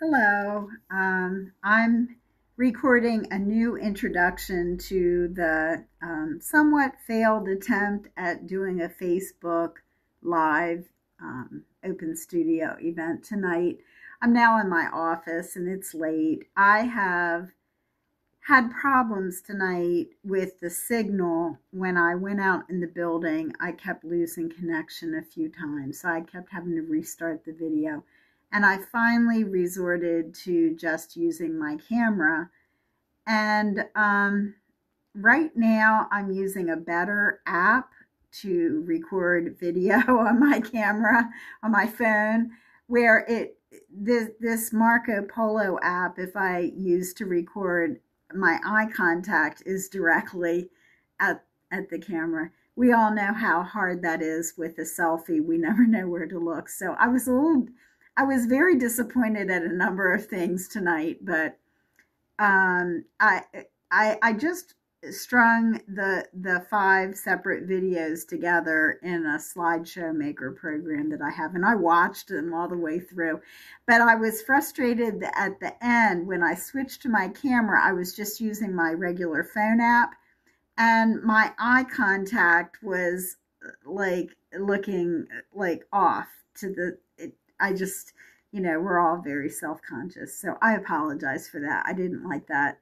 Hello, I'm recording a new introduction to the somewhat failed attempt at doing a Facebook Live Open Studio event tonight. I'm now in my office and it's late. I have had problems tonight with the signal. When I went out in the building, I kept losing connection a few times, so I kept having to restart the video. And I finally resorted to just using my camera. And right now I'm using a better app to record video on my camera, on my phone, where this Marco Polo app, if I use to record, my eye contact is directly at the camera. We all know how hard that is with a selfie. We never know where to look. So I was very disappointed at a number of things tonight, but I just strung the 5 separate videos together in a slideshow maker program that I have, and I watched them all the way through. But I was frustrated that at the end, when I switched to my camera, I was just using my regular phone app, and my eye contact was like looking like off to the I just, we're all very self-conscious. So I apologize for that. I didn't like that.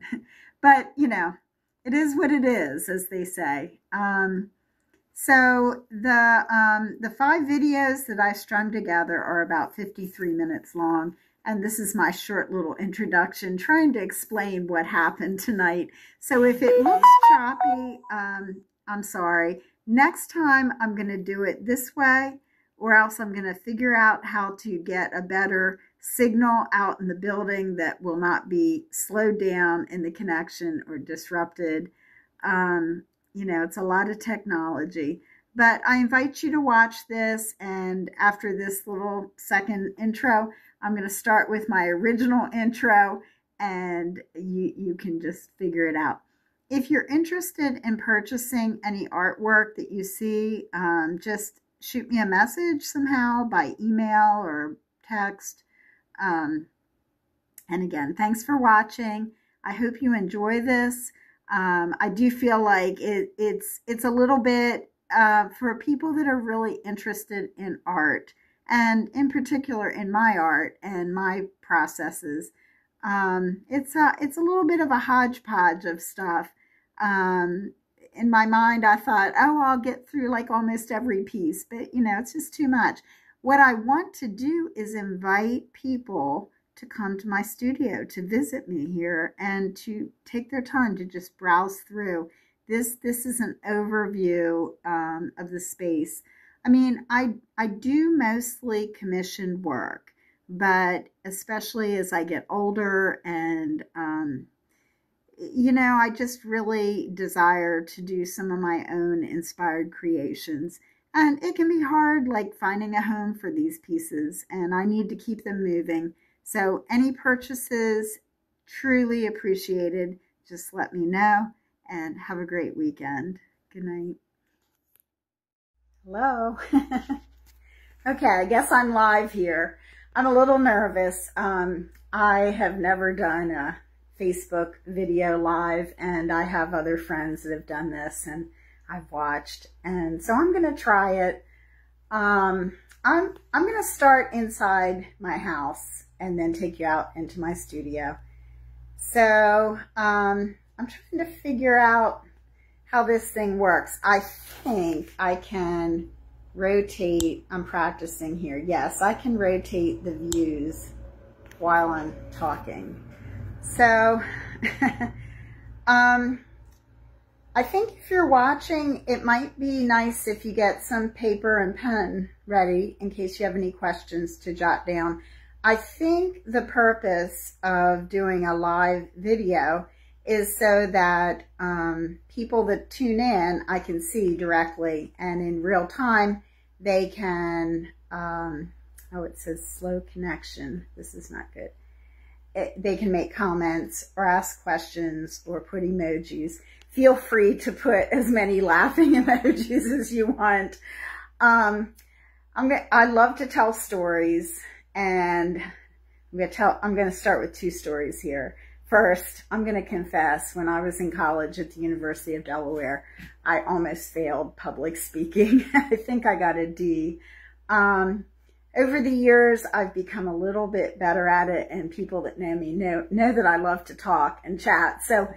But, it is what it is, as they say. So the 5 videos that I strung together are about 53 minutes long. And this is my short little introduction trying to explain what happened tonight. So if it looks choppy, I'm sorry. Next time I'm going to do it this way, or else I'm going to figure out how to get a better signal out in the building that will not be slowed down in the connection or disrupted. It's a lot of technology. But I invite you to watch this, and after this little second intro, I'm going to start with my original intro, and you can just figure it out. If you're interested in purchasing any artwork that you see, just shoot me a message somehow by email or text. And again, thanks for watching. I hope you enjoy this. I do feel like it's a little bit for people that are really interested in art, and in particular in my art and my processes. It's a little bit of a hodgepodge of stuff. In my mind, I thought, oh, I'll get through like almost every piece, but it's just too much. What I want to do is invite people to come to my studio to visit me here and to take their time to just browse through. This is an overview of the space. I mean, I do mostly commissioned work, but especially as I get older and I just really desire to do some of my own inspired creations. And it can be hard, like finding a home for these pieces, and I need to keep them moving. So any purchases, truly appreciated. Just let me know, and have a great weekend. Good night. Hello. Okay, I guess I'm live here. I'm a little nervous. I have never done a Facebook video live, and I have other friends that have done this, and I've watched, and so I'm going to try it. I'm going to start inside my house and then take you out into my studio. So I'm trying to figure out how this thing works. I think I can rotate. I'm practicing here. Yes, I can rotate the views while I'm talking. So, I think if you're watching, it might be nice if you get some paper and pen ready in case you have any questions to jot down. I think the purpose of doing a live video is so that people that tune in, I can see directly, and in real time, they can, oh, it says slow connection. This is not good. They can make comments or ask questions or put emojis. Feel free to put as many laughing emojis as you want. I love to tell stories, and I'm going to start with two stories here. First, I'm going to confess, when I was in college at the University of Delaware, I almost failed public speaking. I think I got a D. Over the years, I've become a little bit better at it, and people that know me know that I love to talk and chat. So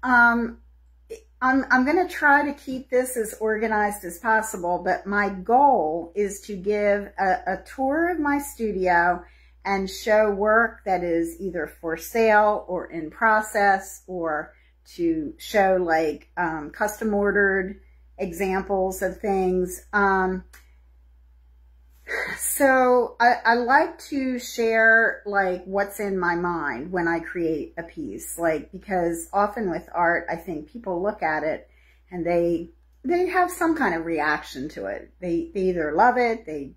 I'm going to try to keep this as organized as possible, but my goal is to give a tour of my studio and show work that is either for sale or in process, or to show like custom ordered examples of things. So I like to share like what's in my mind when I create a piece, like, because often with art, I think people look at it and they have some kind of reaction to it. They either love it, they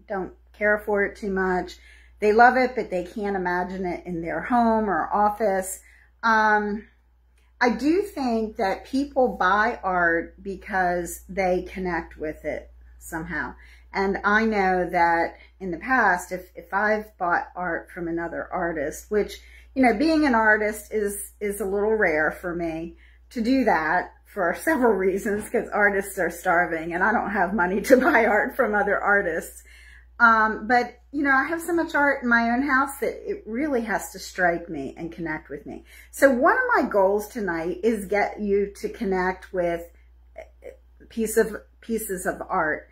don't care for it too much. They love it, but they can't imagine it in their home or office. I do think that people buy art because they connect with it somehow. And I know that in the past, if I've bought art from another artist, which, you know, being an artist is a little rare for me to do that for several reasons, because artists are starving and I don't have money to buy art from other artists. But, you know, I have so much art in my own house that it really has to strike me and connect with me. So one of my goals tonight is get you to connect with pieces of art.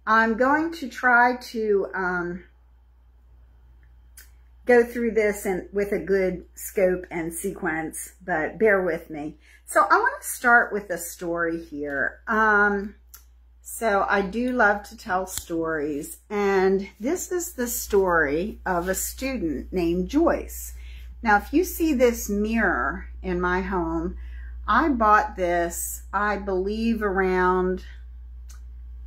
I'm going to try to go through this with a good scope and sequence, but bear with me. So I want to start with a story here. So I do love to tell stories, and this is the story of a student named Joyce. Now, if you see this mirror in my home, I bought this, I believe, around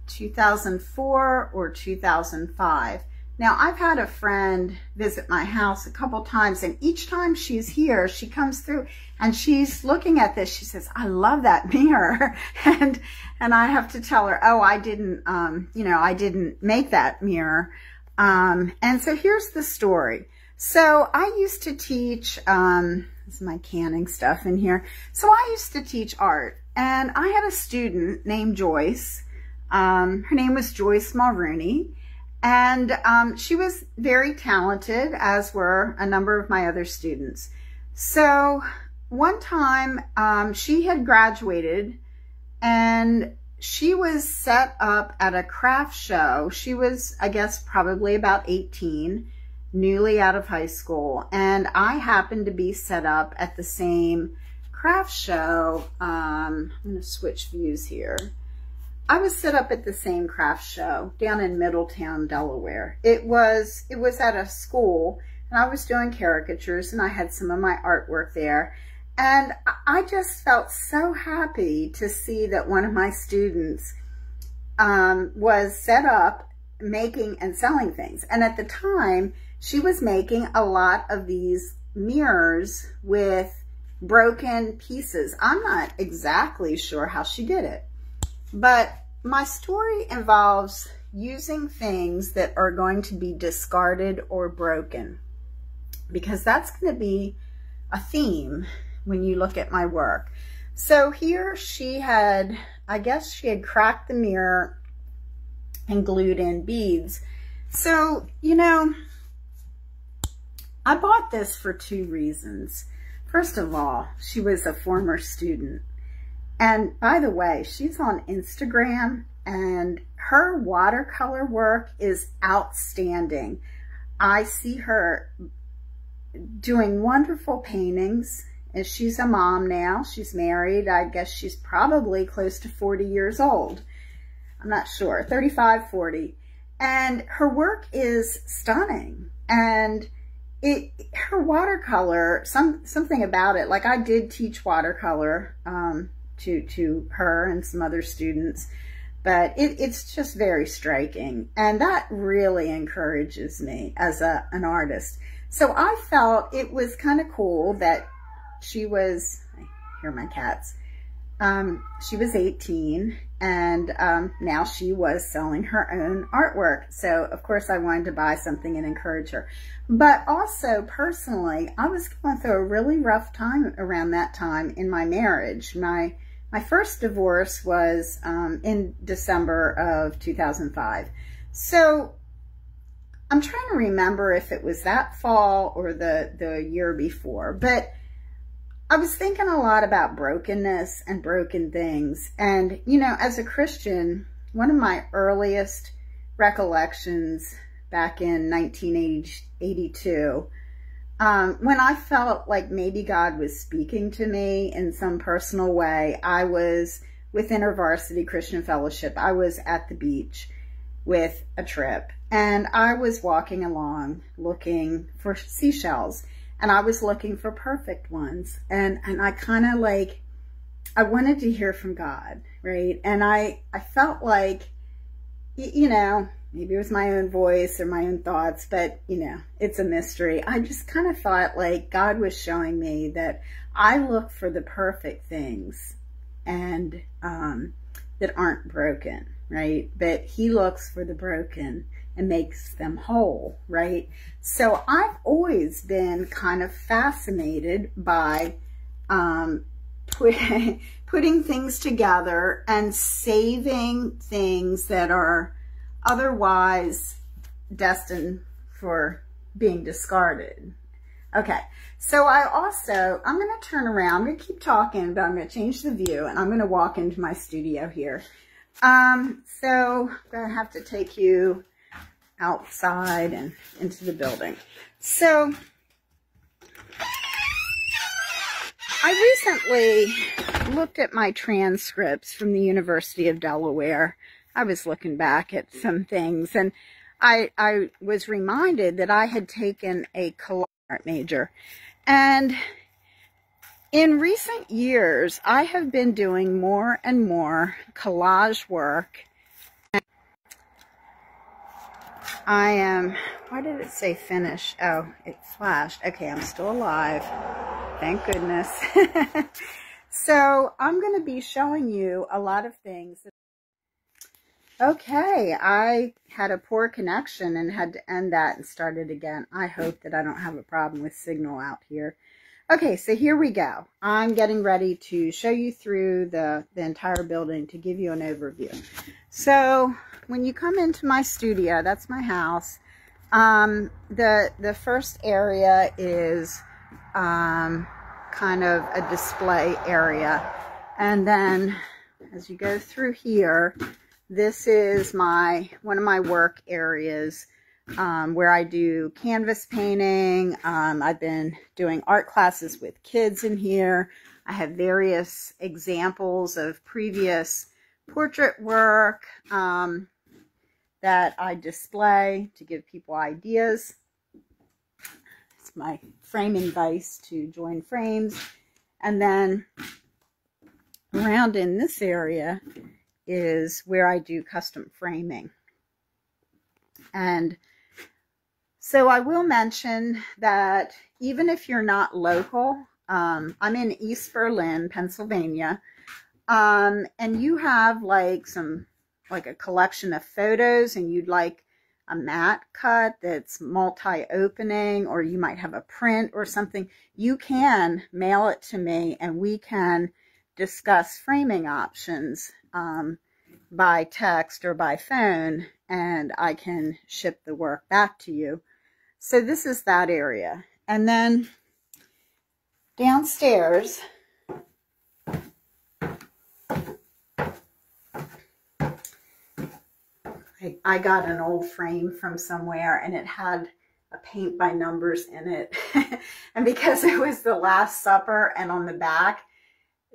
2004 or 2005. Now, I've had a friend visit my house a couple times, and each time she's here, she comes through and she's looking at this. She says, I love that mirror. And I have to tell her, oh, I didn't, you know, I didn't make that mirror. And so here's the story. So I used to teach, this is my canning stuff in here. So I used to teach art, and I had a student named Joyce. Her name was Joyce Mulrooney, and she was very talented, as were a number of my other students. So one time she had graduated, and she was set up at a craft show. She was, I guess, probably about 18, newly out of high school, and I happened to be set up at the same craft show. I'm going to switch views here. I was set up at the same craft show down in Middletown, Delaware. It was at a school, and I was doing caricatures, and I had some of my artwork there. And I just felt so happy to see that one of my students was set up making and selling things. And at the time, she was making a lot of these mirrors with broken pieces. I'm not exactly sure how she did it. But my story involves using things that are going to be discarded or broken, because that's going to be a theme when you look at my work. So here she had, I guess she had cracked the mirror and glued in beads. So, you know, I bought this for two reasons. First of all, she was a former student. And by the way, she's on Instagram, and her watercolor work is outstanding. I see her doing wonderful paintings, and she's a mom now. She's married. I guess she's probably close to 40 years old. I'm not sure, 35, 40. And her work is stunning. And her watercolor, something about it, like I did teach watercolor, to her and some other students, but it's just very striking, and that really encourages me as an artist. So I felt it was kind of cool that she was, I hear my cats, she was 18, and now she was selling her own artwork. So of course I wanted to buy something and encourage her. But also personally, I was going through a really rough time around that time in my marriage. My first divorce was in December of 2005. So I'm trying to remember if it was that fall or the year before, but I was thinking a lot about brokenness and broken things. And, you know, as a Christian, one of my earliest recollections back in 1982, when I felt like maybe God was speaking to me in some personal way, I was with InterVarsity Christian Fellowship. I was at the beach with a trip, and I was walking along looking for seashells. And I was looking for perfect ones. And I kind of like, I wanted to hear from God, right? And I felt like, you know, maybe it was my own voice or my own thoughts, but, you know, it's a mystery. I just kind of thought like God was showing me that I look for the perfect things and that aren't broken, right? But He looks for the broken and makes them whole, right? So I've always been kind of fascinated by putting things together and saving things that are otherwise destined for being discarded. Okay, so I'm going to turn around. I'm going to keep talking, but I'm going to change the view, and I'm going to walk into my studio here. So I'm going to have to take you outside and into the building. So I recently looked at my transcripts from the University of Delaware. I was looking back at some things, and I was reminded that I had taken a collage art major. And in recent years, I have been doing more and more collage work. Why did it say finish? Oh, it flashed. Okay, I'm still alive. Thank goodness. So I'm going to be showing you a lot of things. Okay, I had a poor connection and had to end that and start it again. I hope that I don't have a problem with signal out here. Okay, so here we go. I'm getting ready to show you through the entire building to give you an overview. So when you come into my studio, that's my house, the first area is kind of a display area. And then as you go through here, this is one of my work areas where I do canvas painting. I've been doing art classes with kids in here. I have various examples of previous portrait work that I display to give people ideas. It's my framing vise to join frames. And then around in this area is where I do custom framing. And so I will mention that even if you're not local, I'm in East Berlin, Pennsylvania, and you have like a collection of photos and you'd like a mat cut that's multi-opening, or you might have a print or something, you can mail it to me and we can discuss framing options by text or by phone, and I can ship the work back to you. So this is that area. And then downstairs, I got an old frame from somewhere and it had a paint by numbers in it. And because it was the Last Supper, and on the back,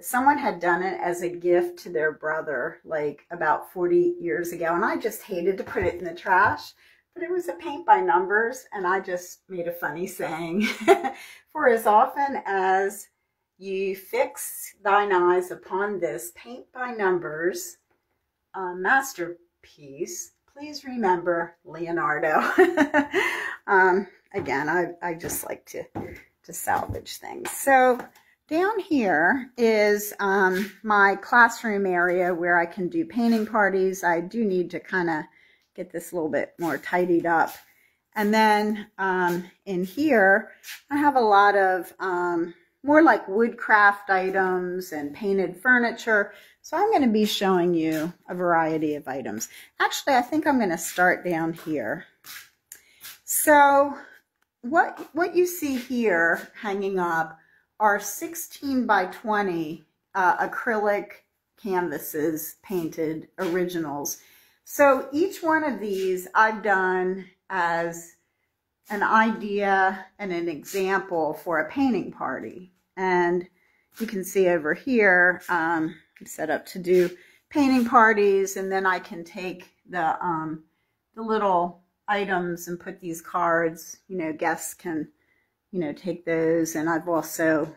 someone had done it as a gift to their brother like about 40 years ago. And I just hated to put it in the trash, but it was a paint by numbers. And I just made a funny saying, for as often as you fix thine eyes upon this paint by numbers masterpiece, please remember Leonardo. Again, I just like to salvage things. So Down here is my classroom area where I can do painting parties. I do need to kind of get this a little bit more tidied up. And then in here, I have a lot of more like woodcraft items and painted furniture. So I'm going to be showing you a variety of items. Actually, I think I'm going to start down here. So what you see here hanging up are 16 by 20 acrylic canvases, painted originals. So each one of these I've done as an idea and an example for a painting party. And you can see over here, I'm set up to do painting parties, and then I can take the little items and put these cards, you know, guests can, you know, take those. And I've also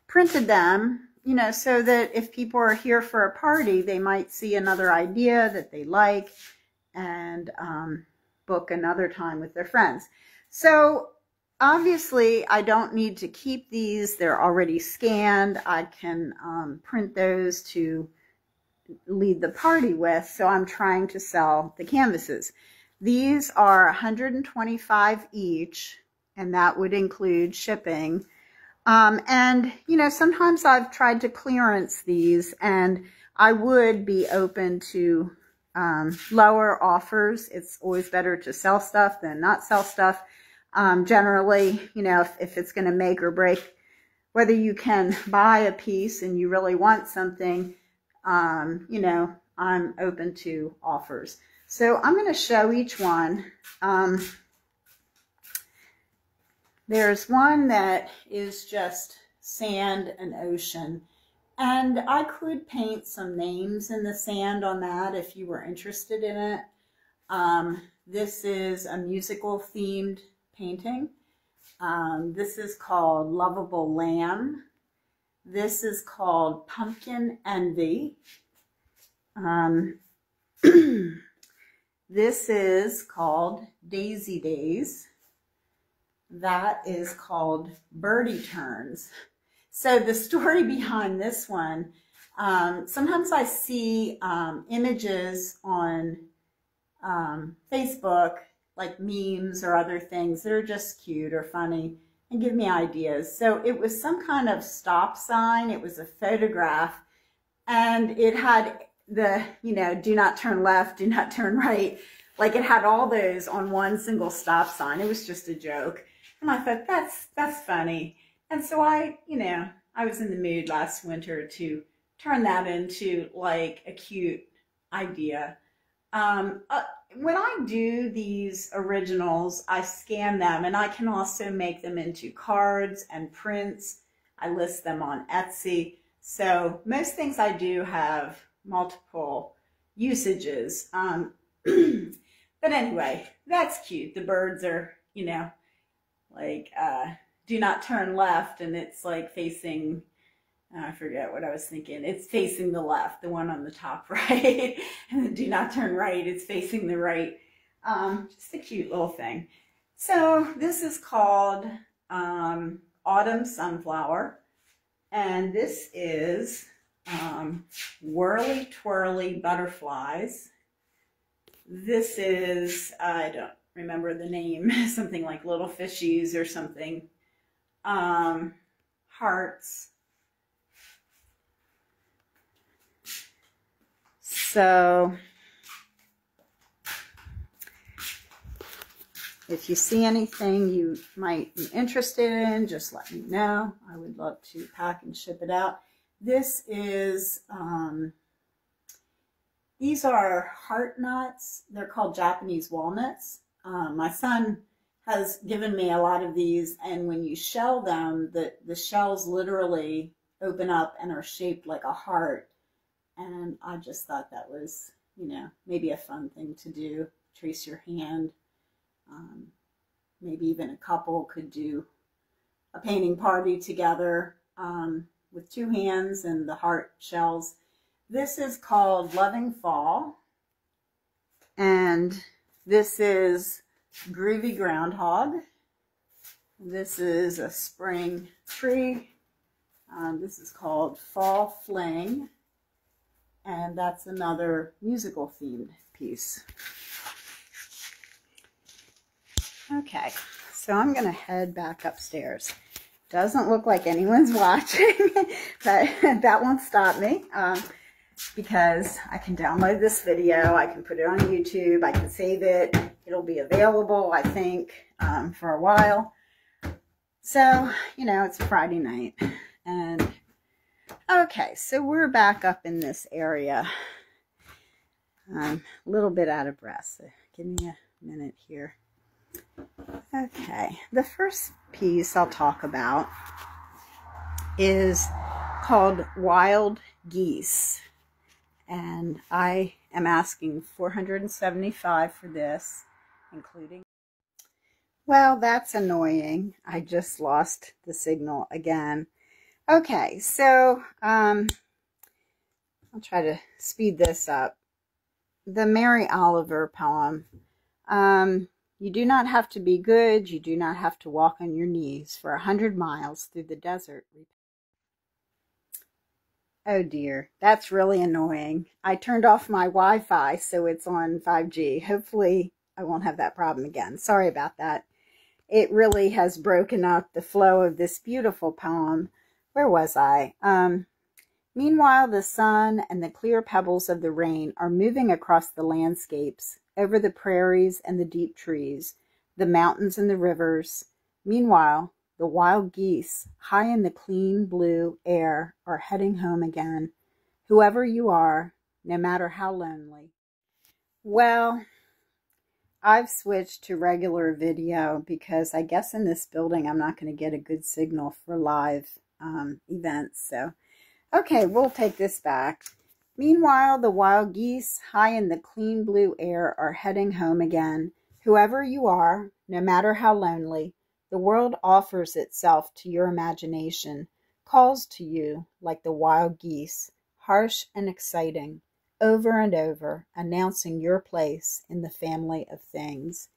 printed them, you know, so that if people are here for a party, they might see another idea that they like and book another time with their friends. So obviously I don't need to keep these. They're already scanned. I can print those to lead the party with. So I'm trying to sell the canvases. These are $125 each, and that would include shipping. And, you know, sometimes I've tried to clearance these, and I would be open to lower offers. It's always better to sell stuff than not sell stuff. Generally, you know, if it's going to make or break whether you can buy a piece and you really want something, you know, I'm open to offers. So I'm going to show each one. There's one that is just sand and ocean. And I could paint some names in the sand on that if you were interested in it. This is a musical themed painting. This is called Lovable Lamb. This is called Pumpkin Envy. This is called Daisy Days. That is called Birdie Turns. So the story behind this one, sometimes I see images on Facebook, like memes or other things that are just cute or funny and give me ideas. So it was some kind of stop sign. It was a photograph, and it had the, you know, do not turn left, do not turn right. Like it had all those on one single stop sign. It was just a joke. And I thought, that's funny. And so I, you know, I was in the mood last winter to turn that into like a cute idea. When I do these originals, I scan them, and I can also make them into cards and prints. I list them on Etsy. So most things I do have multiple usages. But anyway, that's cute. The birds are, you know, like do not turn left, and it's like facing, I forget what I was thinking. It's facing the left, the one on the top right. And then do not turn right, it's facing the right. Just a cute little thing. So this is called Autumn Sunflower. And this is Whirly Twirly Butterflies. This is, I don't remember the name, something like Little Fishies or something. Hearts. So if you see anything you might be interested in, just let me know. I would love to pack and ship it out. This is, these are heart nuts. They're called Japanese walnuts. My son has given me a lot of these, and when you shell them, the shells literally open up and are shaped like a heart. And I just thought that was, you know, maybe a fun thing to do. Trace your hand. Maybe even a couple could do a painting party together with two hands and the heart shells. This is called Loving Fall. And this is Groovy Groundhog. This is a spring tree. This is called Fall Fling, and that's another musical themed piece. Okay, so I'm going to head back upstairs. Doesn't look like anyone's watching, but that won't stop me because I can download this video, I can put it on YouTube, I can save it. It'll be available, I think, for a while. So, you know, it's Friday night. And okay, so we're back up in this area. I'm a little bit out of breath, so give me a minute here. Okay, the first piece I'll talk about is called Wild Geese. And I am asking $475 for this, including... Well, that's annoying. I just lost the signal again. Okay, so I'll try to speed this up. The Mary Oliver poem. You do not have to be good. You do not have to walk on your knees for 100 miles through the desert. Oh dear, that's really annoying. I turned off my Wi-Fi, so it's on 5G. Hopefully I won't have that problem again. Sorry about that. It really has broken up the flow of this beautiful poem. Where was I? Meanwhile, the sun and the clear pebbles of the rain are moving across the landscapes, over the prairies and the deep trees, the mountains and the rivers. Meanwhile, the wild geese, high in the clean blue air, are heading home again. Whoever you are, no matter how lonely. Well, I've switched to regular video because I guess in this building I'm not going to get a good signal for live events. So, okay, we'll take this back. Meanwhile, the wild geese, high in the clean blue air, are heading home again. Whoever you are, no matter how lonely, the world offers itself to your imagination, calls to you like the wild geese, harsh and exciting, over and over, announcing your place in the family of things.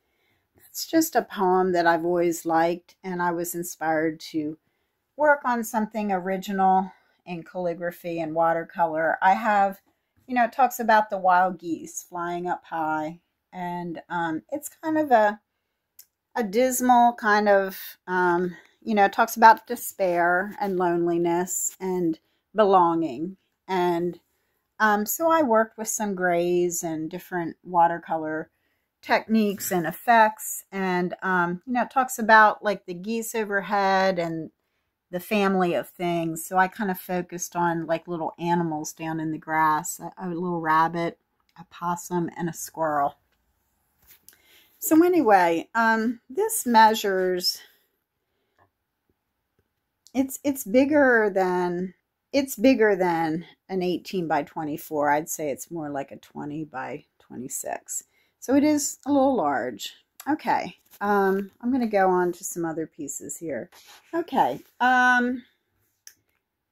It's just a poem that I've always liked, and I was inspired to work on something original in calligraphy and watercolor. I have, you know, it talks about the wild geese flying up high, and it's kind of a dismal kind of, you know, it talks about despair and loneliness and belonging. And so I worked with some grays and different watercolor techniques and effects. And, you know, it talks about like the geese overhead and the family of things. So I kind of focused on like little animals down in the grass, a little rabbit, a possum, and a squirrel. So anyway, this measures, it's bigger than an 18 by 24. I'd say it's more like a 20 by 26. So it is a little large. Okay, I'm going to go on to some other pieces here. Okay,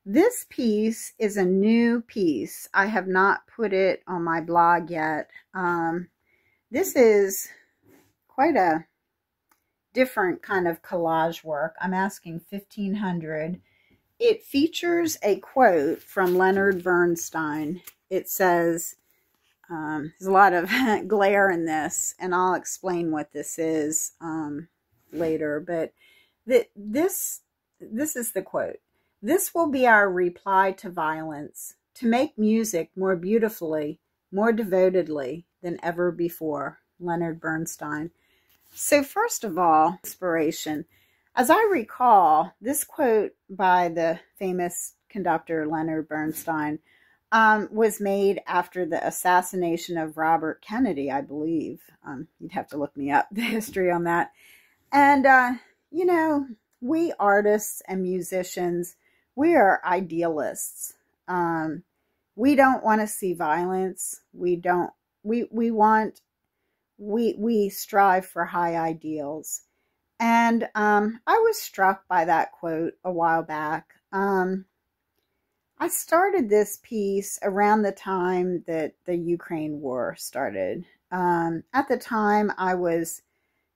this piece is a new piece. I have not put it on my blog yet. This is quite a different kind of collage work. I'm asking $1,500. It features a quote from Leonard Bernstein. It says, there's a lot of glare in this, and I'll explain what this is later, but this is the quote. This will be our reply to violence, to make music more beautifully, more devotedly than ever before. Leonard Bernstein. So first of all, inspiration. As I recall, this quote by the famous conductor Leonard Bernstein was made after the assassination of Robert Kennedy, I believe. You'd have to look me up, the history on that. And, you know, we artists and musicians, we are idealists. We don't want to see violence. We strive for high ideals. And I was struck by that quote a while back. I started this piece around the time that the Ukraine war started. At the time, I was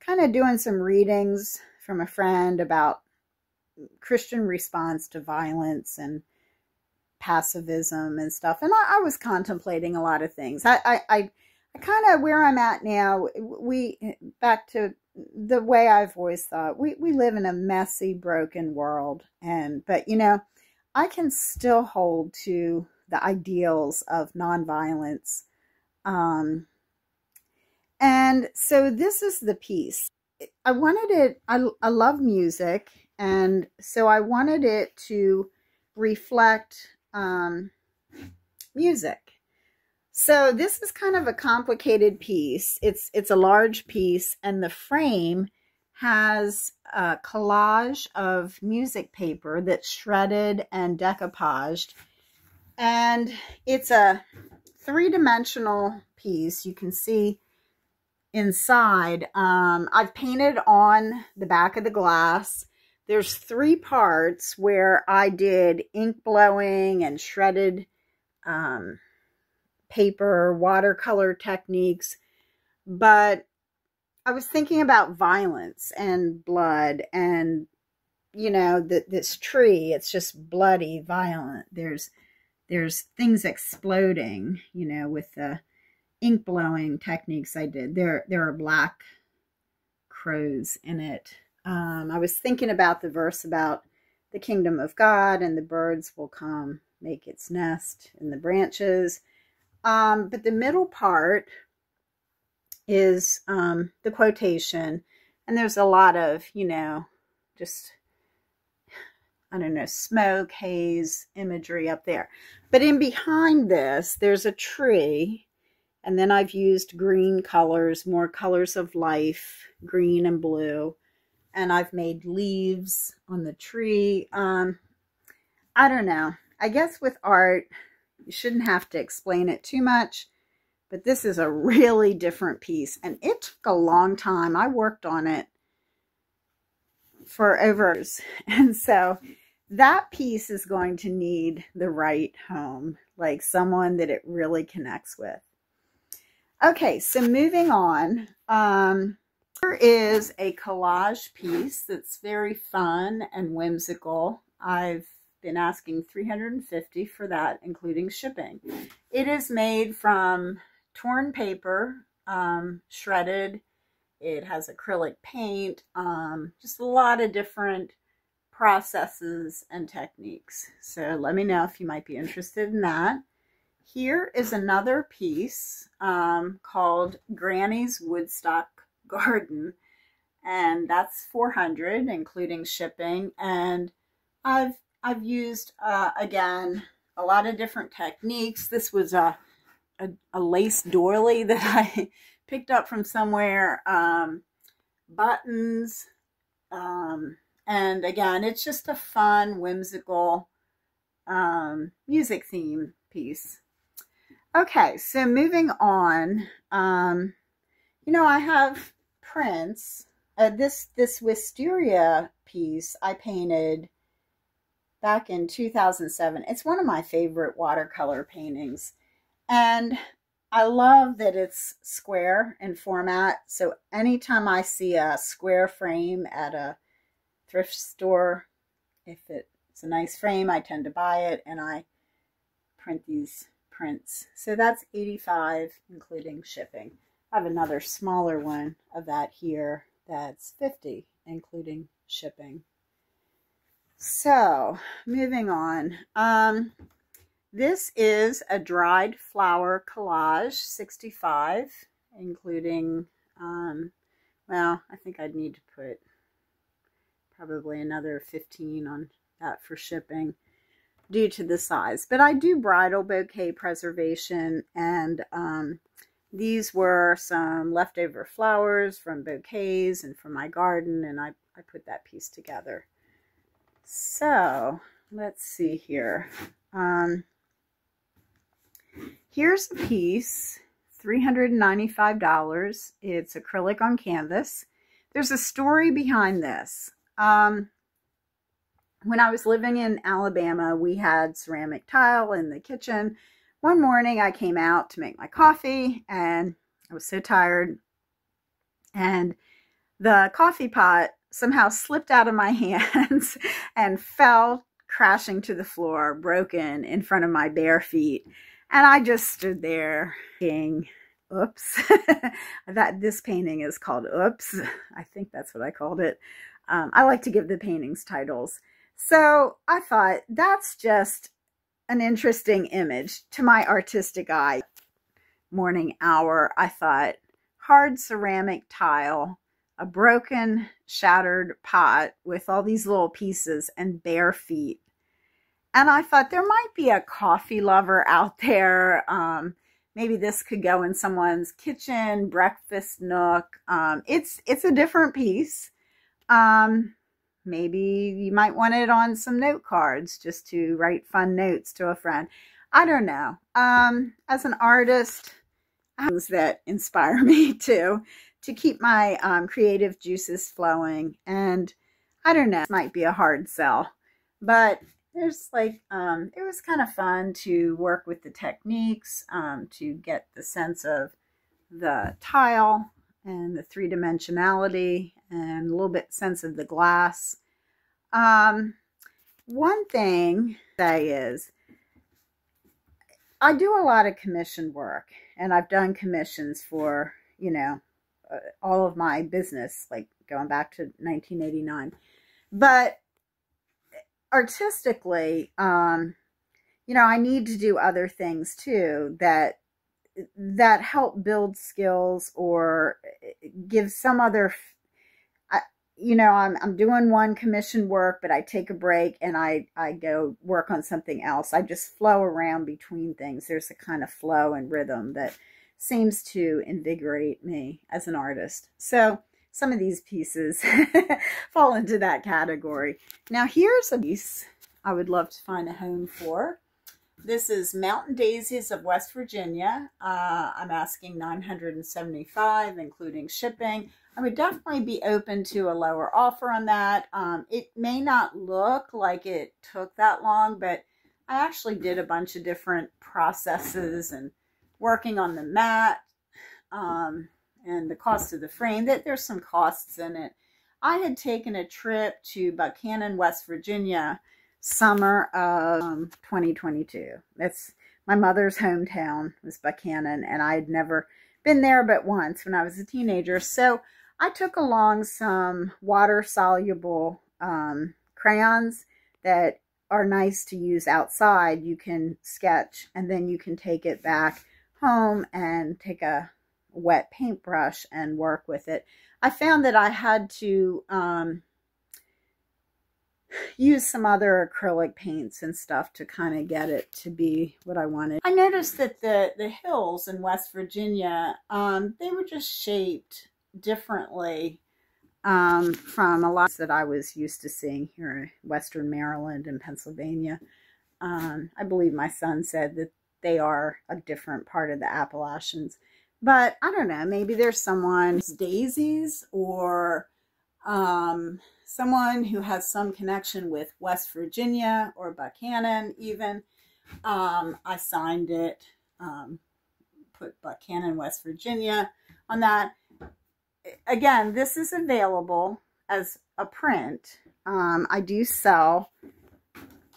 kind of doing some readings from a friend about Christian response to violence and pacifism and stuff. And I was contemplating a lot of things. I kind of, where I'm at now, back to the way I've always thought, we live in a messy, broken world. But you know, I can still hold to the ideals of nonviolence. And so this is the piece. I wanted it, I love music. And so I wanted it to reflect music. So this is kind of a complicated piece. It's a large piece, and the frame has a collage of music paper that's shredded and decoupaged. And it's a three-dimensional piece. You can see inside. I've painted on the back of the glass. There's three parts where I did ink blowing and shredded paper, watercolor techniques. But I was thinking about violence and blood, and you know, this tree, it's just bloody, violent. There's things exploding, you know, with the ink blowing techniques I did. There are black crows in it. I was thinking about the verse about the kingdom of God, and the birds will come make its nest in the branches. But the middle part is the quotation, and there's a lot of, you know, just, I don't know, smoke, haze, imagery up there. But in behind this, there's a tree, and then I've used green colors, more colors of life, green and blue. And I've made leaves on the tree. I don't know. I guess with art, you shouldn't have to explain it too much. But this is a really different piece. And it took a long time. I worked on it for over years. And so that piece is going to need the right home. Like someone that it really connects with. Okay, so moving on. Here is a collage piece that's very fun and whimsical. I've been asking $350 for that, including shipping. It is made from torn paper, shredded. It has acrylic paint, just a lot of different processes and techniques. So let me know if you might be interested in that. Here is another piece called Granny's Woodstock Garden, and that's $400, including shipping. And I've used again a lot of different techniques. This was a lace doily that I picked up from somewhere, buttons, and again, it's just a fun, whimsical music theme piece. Okay, so moving on, you know, I have prints. This wisteria piece I painted back in 2007. It's one of my favorite watercolor paintings. And I love that it's square in format. So anytime I see a square frame at a thrift store, if it's a nice frame, I tend to buy it and I print these prints. So that's $85, including shipping. I have another smaller one of that here that's $50, including shipping. So moving on. This is a dried flower collage, $65, including, well, I think I'd need to put probably another $15 on that for shipping due to the size. But I do bridal bouquet preservation, and these were some leftover flowers from bouquets and from my garden, and I put that piece together. So let's see here. Here's a piece, $395. It's acrylic on canvas. There's a story behind this. When I was living in Alabama, we had ceramic tile in the kitchen. One morning I came out to make my coffee and I was so tired, and the coffee pot somehow slipped out of my hands and fell crashing to the floor, broken in front of my bare feet. And I just stood there thinking, oops. This painting is called Oops. I think that's what I called it. I like to give the paintings titles. So I thought, that's just an interesting image to my artistic eye. Morning hour, I thought, hard ceramic tile, a broken, shattered pot with all these little pieces and bare feet. And I thought there might be a coffee lover out there. Maybe this could go in someone's kitchen, breakfast nook. It's a different piece. Maybe you might want it on some note cards just to write fun notes to a friend. I don't know. As an artist, things that inspire me to keep my creative juices flowing. And I don't know, it might be a hard sell, but there's like, it was kind of fun to work with the techniques, to get the sense of the tile and the three-dimensionality and a little bit sense of the glass. One thing that is, I do a lot of commission work, and I've done commissions for, you know, all of my business, like going back to 1989. But artistically, you know, I need to do other things too that help build skills or give some other, you know, I'm doing one commission work, but I take a break and I go work on something else. I just flow around between things. There's a kind of flow and rhythm that seems to invigorate me as an artist. So some of these pieces fall into that category. Now here's a piece I would love to find a home for. This is Mountain Daisies of West Virginia. I'm asking $975, including shipping. I would definitely be open to a lower offer on that. It may not look like it took that long, but I actually did a bunch of different processes and working on the mat, and the cost of the frame, that there's some costs in it. I had taken a trip to Buchanan, West Virginia, summer of 2022. That's my mother's hometown, was Buchanan, and I had never been there but once when I was a teenager. So I took along some water-soluble crayons that are nice to use outside. You can sketch, and then you can take it back home and take a wet paintbrush and work with it. I found that I had to use some other acrylic paints and stuff to kind of get it to be what I wanted. I noticed that the hills in West Virginia, they were just shaped differently from a lot that I was used to seeing here in Western Maryland and Pennsylvania. I believe my son said that they are a different part of the Appalachians. But I don't know, maybe there's someone's daisies, or someone who has some connection with West Virginia or Buchanan even. I signed it, put Buchanan, West Virginia on that. Again, this is available as a print. I do sell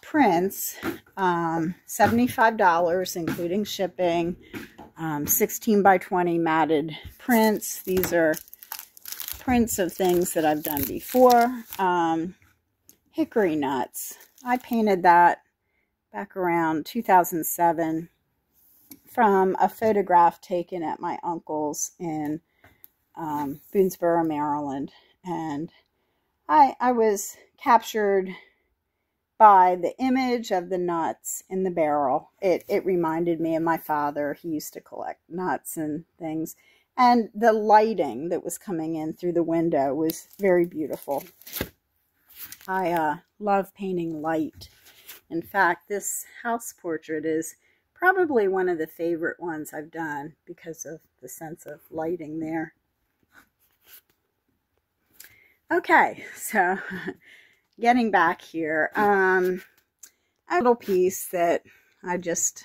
prints, $75 including shipping, 16 by 20 matted prints. These are prints of things that I've done before. Hickory nuts. I painted that back around 2007 from a photograph taken at my uncle's in Boonesboro, Maryland. And I was captured by the image of the nuts in the barrel. It reminded me of my father. He used to collect nuts and things. And the lighting that was coming in through the window was very beautiful. I love painting light. In fact, this house portrait is probably one of the favorite ones I've done because of the sense of lighting there. Okay, so getting back here, a little piece that I just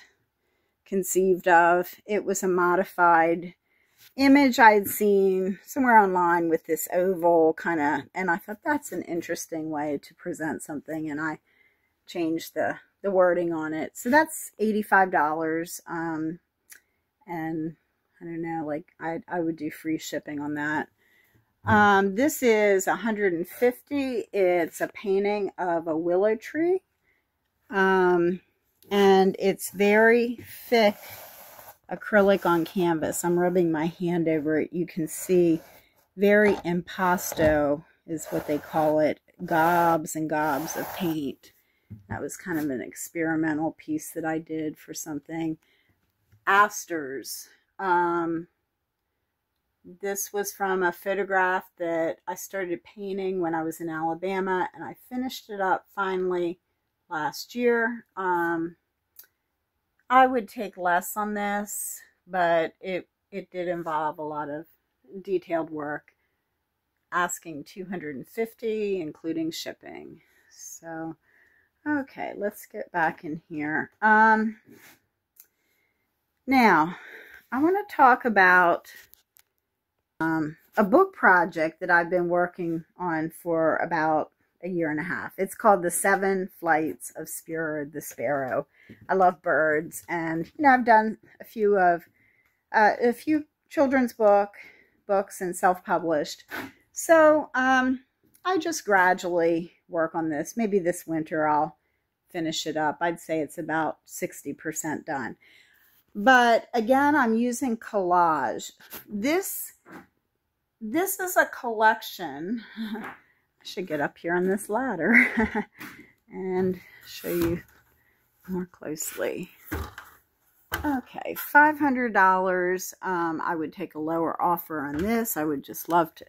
conceived of. It was a modified image I had seen somewhere online with this oval kind of, and I thought that's an interesting way to present something, and I changed the wording on it. So that's $85. And I don't know, like I would do free shipping on that. This is $150. It's a painting of a willow tree. And it's very thick acrylic on canvas. I'm rubbing my hand over it. You can see very impasto is what they call it. Gobs and gobs of paint. That was kind of an experimental piece that I did for something. Asters. This was from a photograph that I started painting when I was in Alabama, and I finished it up finally last year. I would take less on this, but it did involve a lot of detailed work, asking $250, including shipping. So, okay, let's get back in here. Now, I want to talk about a book project that I've been working on for about a year and a half. It's called The 7 Flights of Spiro the Sparrow. I love birds, and you know, I've done a few children's books and self-published. So I just gradually work on this. Maybe this winter I'll finish it up. I'd say it's about 60% done. But again, I'm using collage. This is a collection. I should get up here on this ladder and show you more closely. Okay, $500. I would take a lower offer on this. I would just love to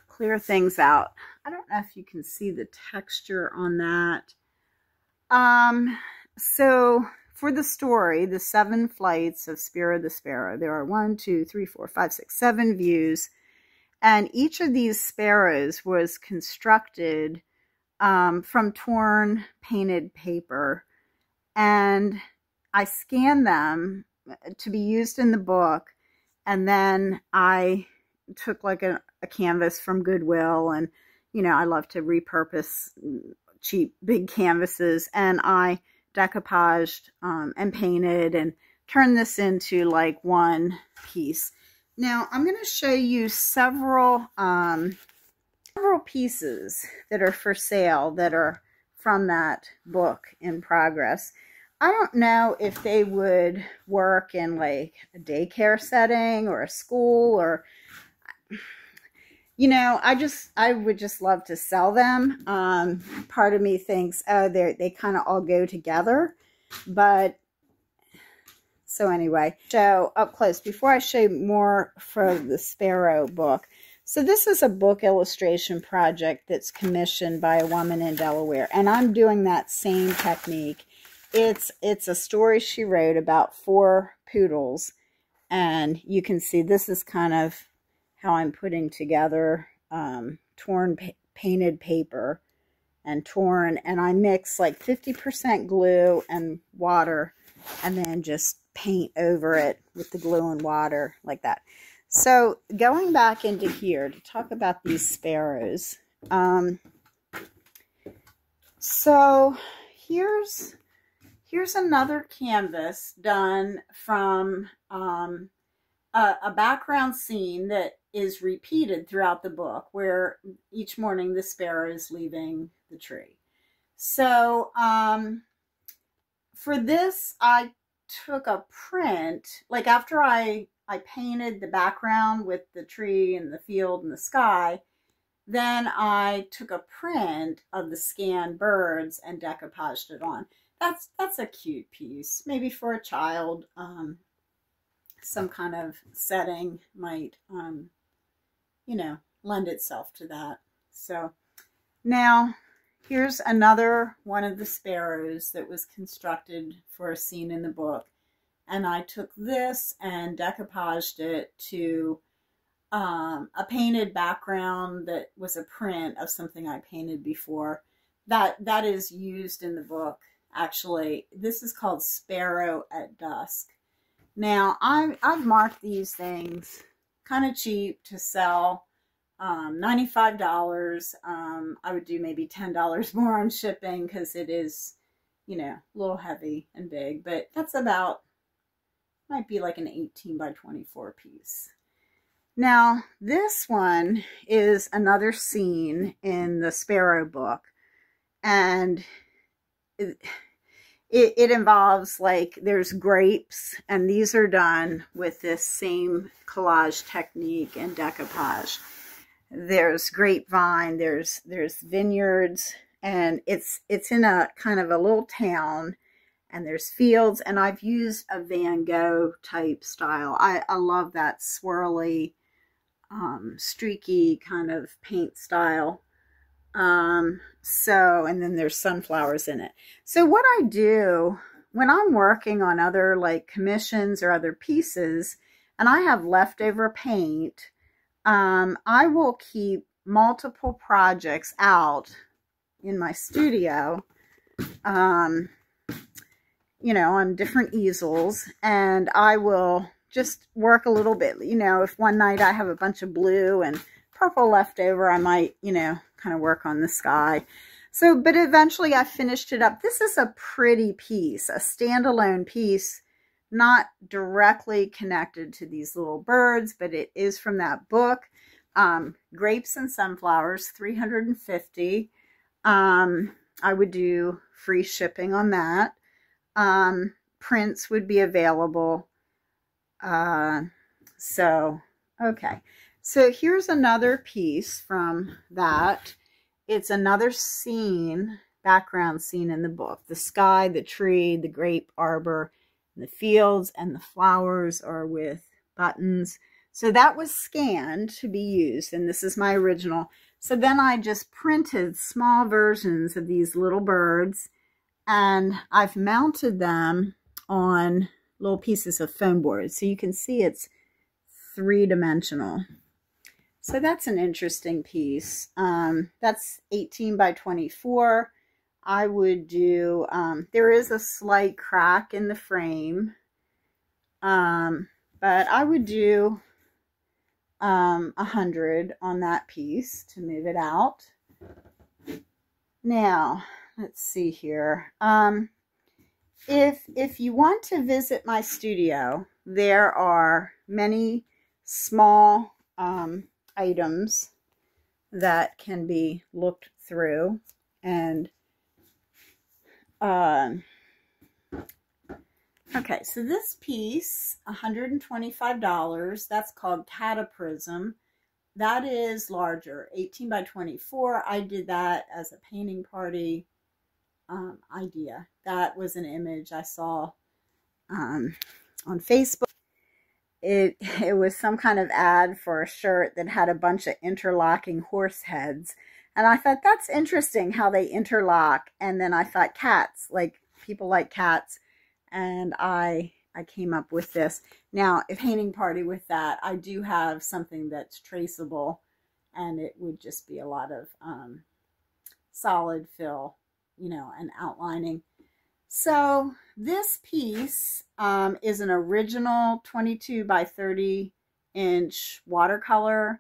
clear things out. I don't know if you can see the texture on that. So for the story, The 7 Flights of Spiro the Sparrow, there are 7 views. And each of these sparrows was constructed from torn painted paper. And I scanned them to be used in the book. And then I took like a canvas from Goodwill. And, you know, I love to repurpose cheap, big canvases. And I decoupaged and painted and turned this into like one piece. Now, I'm going to show you several pieces that are for sale that are from that book in progress. I don't know if they would work in like a daycare setting or a school, or, you know, I would just love to sell them. Part of me thinks, oh, they kind of all go together, but so anyway, so up close, before I show you more for the Sparrow book. So this is a book illustration project that's commissioned by a woman in Delaware. And I'm doing that same technique. It's a story she wrote about 4 poodles. And you can see this is kind of how I'm putting together torn painted paper and torn. And I mix like 50% glue and water, and then just paint over it with the glue and water like that. So going back into here to talk about these sparrows. So here's another canvas done from a background scene that is repeated throughout the book, where each morning the sparrow is leaving the tree. So for this, I took a print, like after I painted the background with the tree and the field and the sky, then I took a print of the scanned birds and decoupaged it on. That's a cute piece, maybe for a child. Some kind of setting might, you know, lend itself to that. So now here's another one of the sparrows that was constructed for a scene in the book. And I took this and decoupaged it to a painted background that was a print of something I painted before. That is used in the book, actually. This is called Sparrow at Dusk. Now, I've marked these things kind of cheap to sell. $95. I would do maybe $10 more on shipping because it is, you know, a little heavy and big, but that's about, might be like an 18 by 24 piece. Now, this one is another scene in the Sparrow book, and it involves, like, there's grapes, and these are done with this same collage technique and decoupage. There's grapevine, there's vineyards, and it's in a kind of a little town, and there's fields, and I've used a Van Gogh type style. I love that swirly, streaky kind of paint style. And then there's sunflowers in it. So what I do when I'm working on other, like, commissions or other pieces, and I have leftover paint, I will keep multiple projects out in my studio, you know, on different easels, and I will just work a little bit. You know, if one night I have a bunch of blue and purple left over, I might, you know, kind of work on the sky. So, but eventually I finished it up. This is a pretty piece, a standalone piece, not directly connected to these little birds, but it is from that book. Grapes and Sunflowers, $350. I would do free shipping on that. Prints would be available. Okay. So here's another piece from that. It's another scene, background scene in the book. The sky, the tree, the grape arbor, the fields, and the flowers are with buttons. So that was scanned to be used, and this is my original. So then I just printed small versions of these little birds, and I've mounted them on little pieces of foam board. So you can see it's three-dimensional. So that's an interesting piece. That's 18 by 24. I would do, there is a slight crack in the frame, but I would do 100 on that piece to move it out. Now, let's see here. If you want to visit my studio, there are many small items that can be looked through, and okay, so this piece, $125, that's called Cataprism. That is larger, 18 by 24. I did that as a painting party idea. That was an image I saw on Facebook. It was some kind of ad for a shirt that had a bunch of interlocking horse heads. And I thought, that's interesting how they interlock. And then I thought, cats, like, people like cats. And I came up with this. Now, a painting party with that, I do have something that's traceable. And it would just be a lot of solid fill, you know, and outlining. So this piece is an original 22 by 30 inch watercolor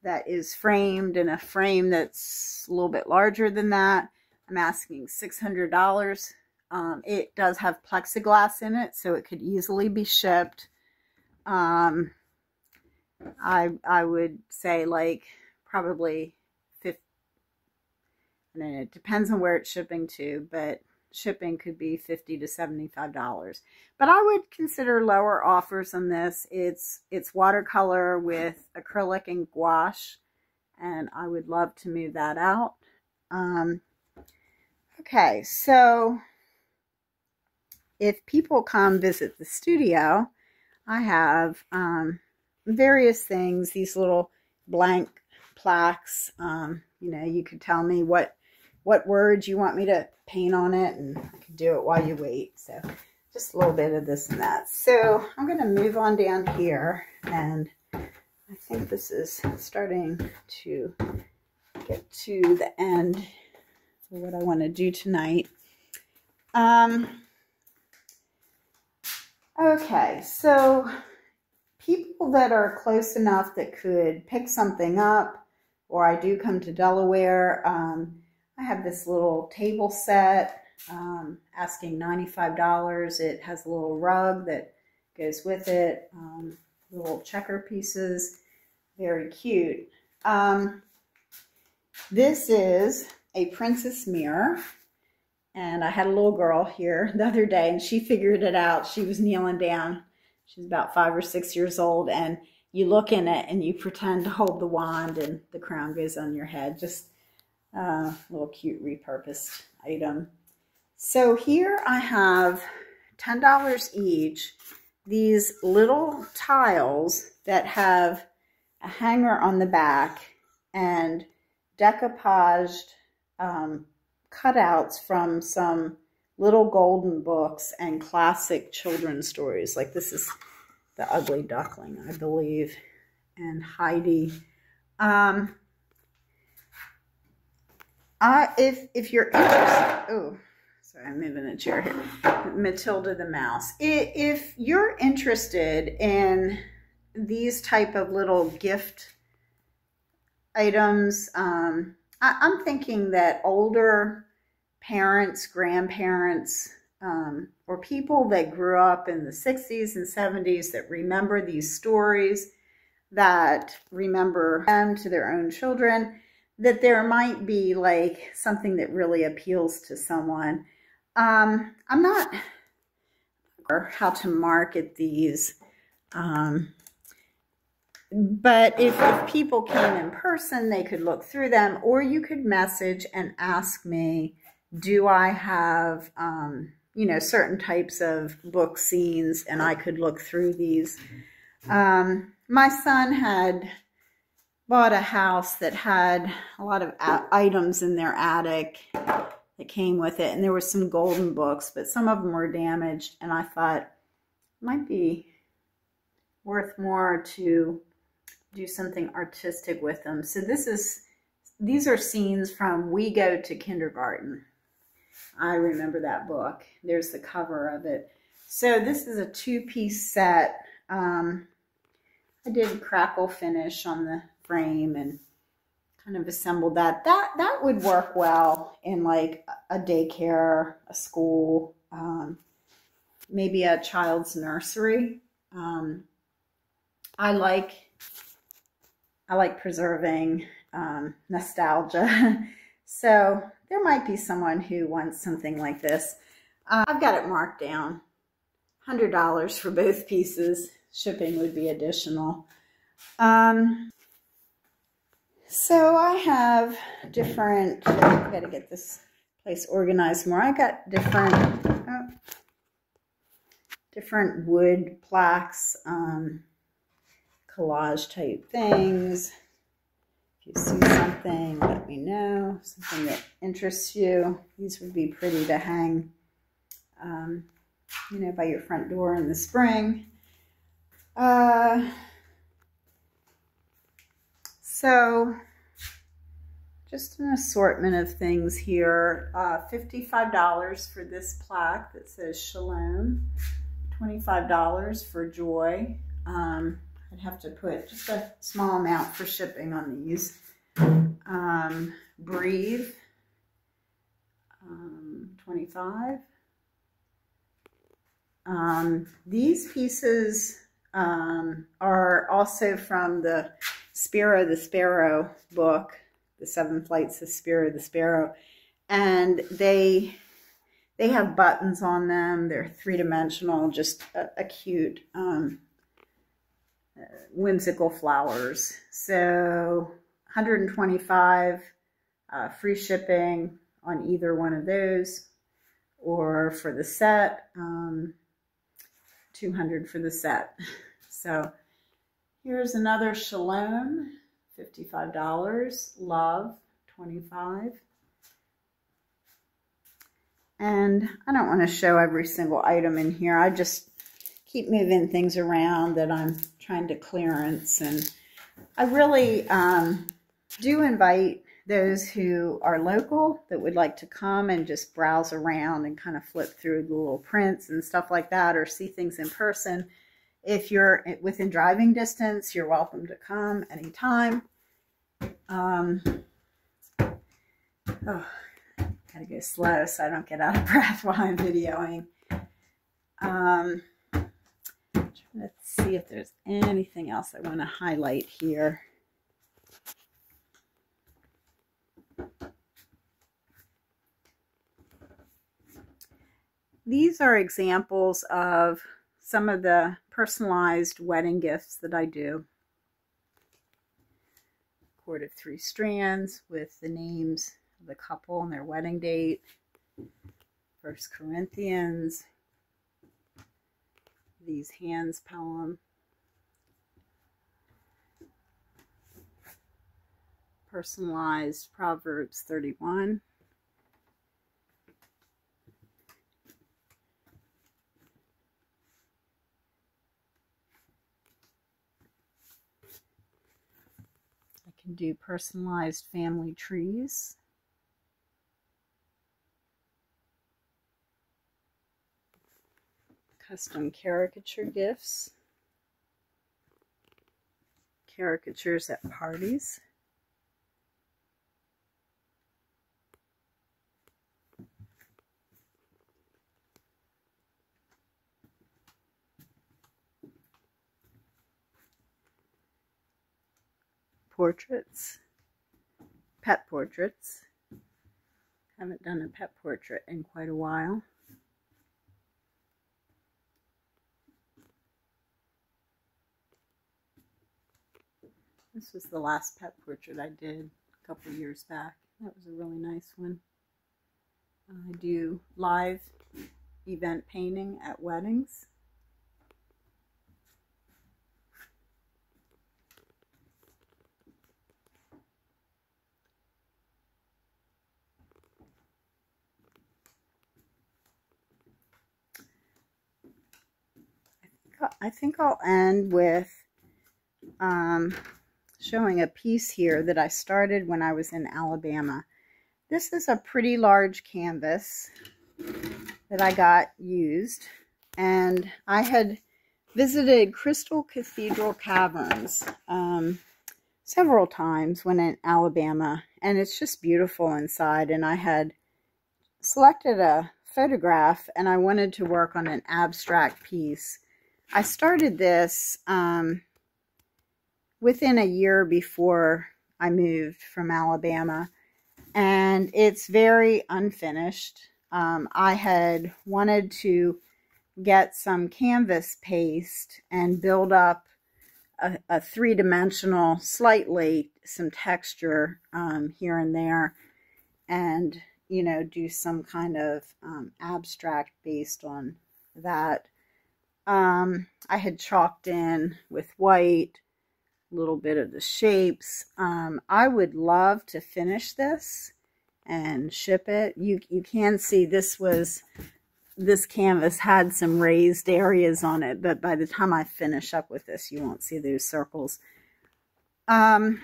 that is framed in a frame that's a little bit larger than that. I'm asking $600. It does have plexiglass in it, so it could easily be shipped. I would say, like, probably 50. I don't know, it depends on where it's shipping to, but shipping could be $50 to $75. But I would consider lower offers on this. It's watercolor with acrylic and gouache, and I would love to move that out. Okay, so if people come visit the studio, I have various things, these little blank plaques. You know, you could tell me what words you want me to paint on it, and I can do it while you wait. So just a little bit of this and that. So I'm going to move on down here, and I think this is starting to get to the end for what I want to do tonight. Okay, so people that are close enough that could pick something up, or I do come to Delaware, I have this little table set, asking $95. It has a little rug that goes with it, little checker pieces, very cute. This is a princess mirror, and I had a little girl here the other day, and she figured it out. She was kneeling down. She's about 5 or 6 years old, and you look in it and you pretend to hold the wand and the crown goes on your head. Just a little cute repurposed item. So here I have $10 each, these little tiles that have a hanger on the back and decoupaged cutouts from some little golden books and classic children's stories. Like this is The Ugly Duckling, I believe, and Heidi. If you're interested, oh, sorry, I'm moving a chair here. Matilda the Mouse. If you're interested in these type of little gift items, I'm thinking that older parents, grandparents, or people that grew up in the 60s and 70s that remember these stories, that remember them to their own children, that there might be like something that really appeals to someone. I'm not sure how to market these, but if people came in person, they could look through them, or you could message and ask me, do I have, you know, certain types of book scenes, and I could look through these. My son had bought a house that had a lot of items in their attic that came with it, and there were some golden books, but some of them were damaged, and I thought it might be worth more to do something artistic with them. So these are scenes from We Go to Kindergarten. I remember that book. There's the cover of it. So this is a 2-piece set. I did crackle finish on the frame and kind of assembled that. That would work well in like a daycare, a school, maybe a child's nursery. I like preserving nostalgia. So there might be someone who wants something like this. I've got it marked down. $100 for both pieces. Shipping would be additional. So I have different, I've got to get this place organized more. I got different wood plaques, collage type things. If you see something, let me know. Something that interests you. These would be pretty to hang, you know, by your front door in the spring. So just an assortment of things here. $55 for this plaque that says Shalom. $25 for Joy. I'd have to put just a small amount for shipping on these. Breathe, 25. These pieces are also from the Spiro the Sparrow book, The 7 Flights of Spiro the Sparrow, and they have buttons on them. They're 3-dimensional, just a cute, whimsical flowers. So 125, free shipping on either one of those, or for the set, 200 for the set. So here's another Shalom, $55, Love, $25. And I don't want to show every single item in here. I just keep moving things around that I'm trying to clearance. And I really do invite those who are local that would like to come and just browse around and kind of flip through the little prints and stuff like that, or see things in person. If you're within driving distance, you're welcome to come anytime. Oh, gotta go slow so I don't get out of breath while I'm videoing. Let's see if there's anything else I want to highlight here. These are examples of some of the personalized wedding gifts that I do. Cord of 3 strands with the names of the couple and their wedding date. 1 Corinthians. These Hands poem. Personalized Proverbs 31. I can do personalized family trees. Custom caricature gifts. Caricatures at parties. Portraits. Pet portraits. Haven't done a pet portrait in quite a while. This was the last pet portrait I did a couple years back. That was a really nice one. I do live event painting at weddings. I think I'll end with showing a piece here that I started when I was in Alabama. This is a pretty large canvas that I got used, and I had visited Crystal Cathedral Caverns several times when in Alabama, and it's just beautiful inside, and I had selected a photograph and I wanted to work on an abstract piece. I started this within a year before I moved from Alabama, and it's very unfinished. I had wanted to get some canvas paste and build up a three-dimensional, slightly some texture here and there, and you know, do some kind of abstract based on that. I had chalked in with white a little bit of the shapes. I would love to finish this and ship it. You can see this canvas had some raised areas on it, but by the time I finish up with this, you won't see those circles. You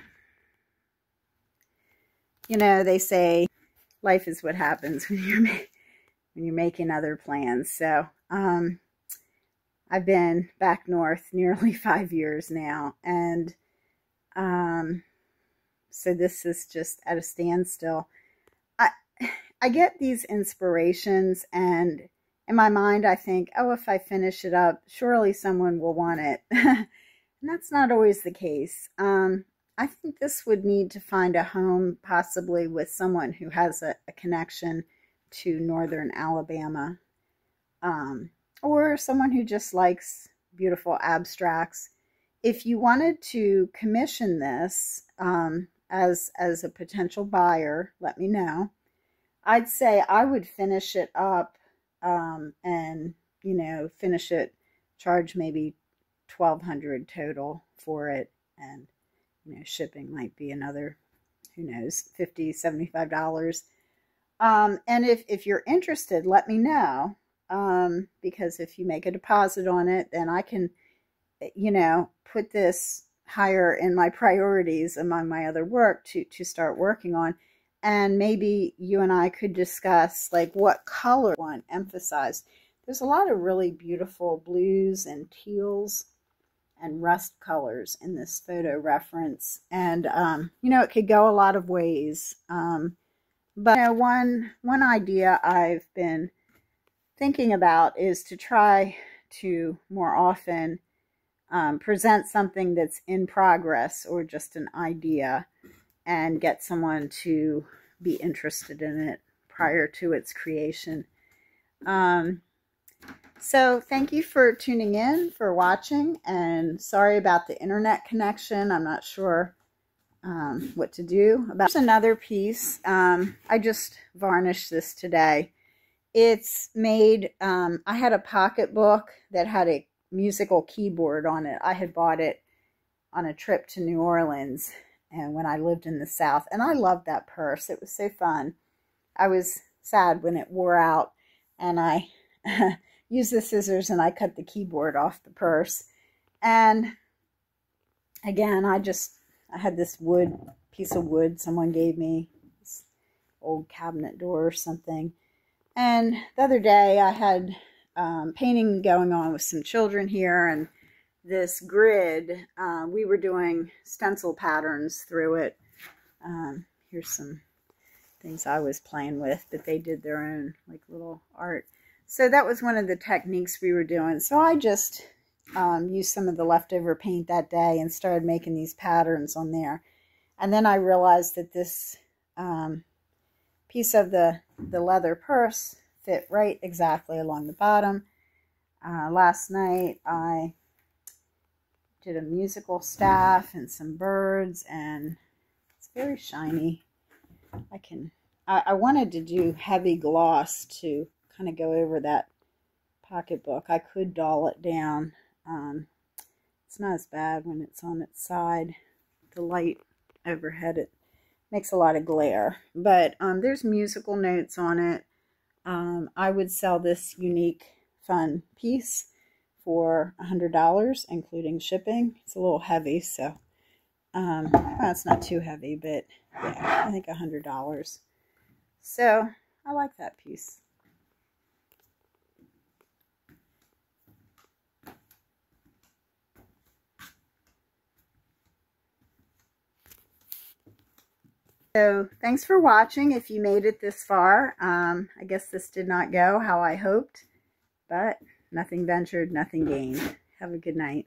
know, they say life is what happens when you're making other plans. So I've been back north nearly 5 years now, and so this is just at a standstill. I get these inspirations, and in my mind I think, oh, if I finish it up, surely someone will want it. And that's not always the case. I think this would need to find a home, possibly with someone who has a connection to northern Alabama, or someone who just likes beautiful abstracts. If you wanted to commission this as a potential buyer, let me know. I'd say I would finish it up and, you know, finish it, charge maybe $1,200 total for it, and you know, shipping might be another, who knows, $50, $75. And if you're interested, let me know, because if you make a deposit on it, then I can, you know, put this higher in my priorities among my other work to start working on. And maybe you and I could discuss like what color I want emphasized. There's a lot of really beautiful blues and teals and rust colors in this photo reference. And, you know, it could go a lot of ways. But you know, one idea I've been thinking about is to try to more often present something that's in progress or just an idea and get someone to be interested in it prior to its creation. So thank you for tuning in, for watching, and sorry about the internet connection. I'm not sure what to do about. Here's another piece. I just varnished this today. It's made, I had a pocketbook that had a musical keyboard on it. I had bought it on a trip to New Orleans and when I lived in the South, and I loved that purse. It was so fun. I was sad when it wore out, and I used the scissors and I cut the keyboard off the purse. And again, I had this piece of wood someone gave me, this old cabinet door or something. And the other day I had painting going on with some children here, and this grid, we were doing stencil patterns through it. Here's some things I was playing with, but they did their own like little art. So that was one of the techniques we were doing. So I just used some of the leftover paint that day and started making these patterns on there. And then I realized that this piece of the leather purse fit right exactly along the bottom. Last night I did a musical staff and some birds, and it's very shiny. I wanted to do heavy gloss to kind of go over that pocketbook. I could dull it down. It's not as bad when it's on its side. The light overhead, it makes a lot of glare. But there's musical notes on it. I would sell this unique, fun piece for $100, including shipping. It's a little heavy, so well, it's not too heavy, but yeah, I think $100. So I like that piece. So thanks for watching. If you made it this far, I guess this did not go how I hoped, but nothing ventured, nothing gained. Have a good night.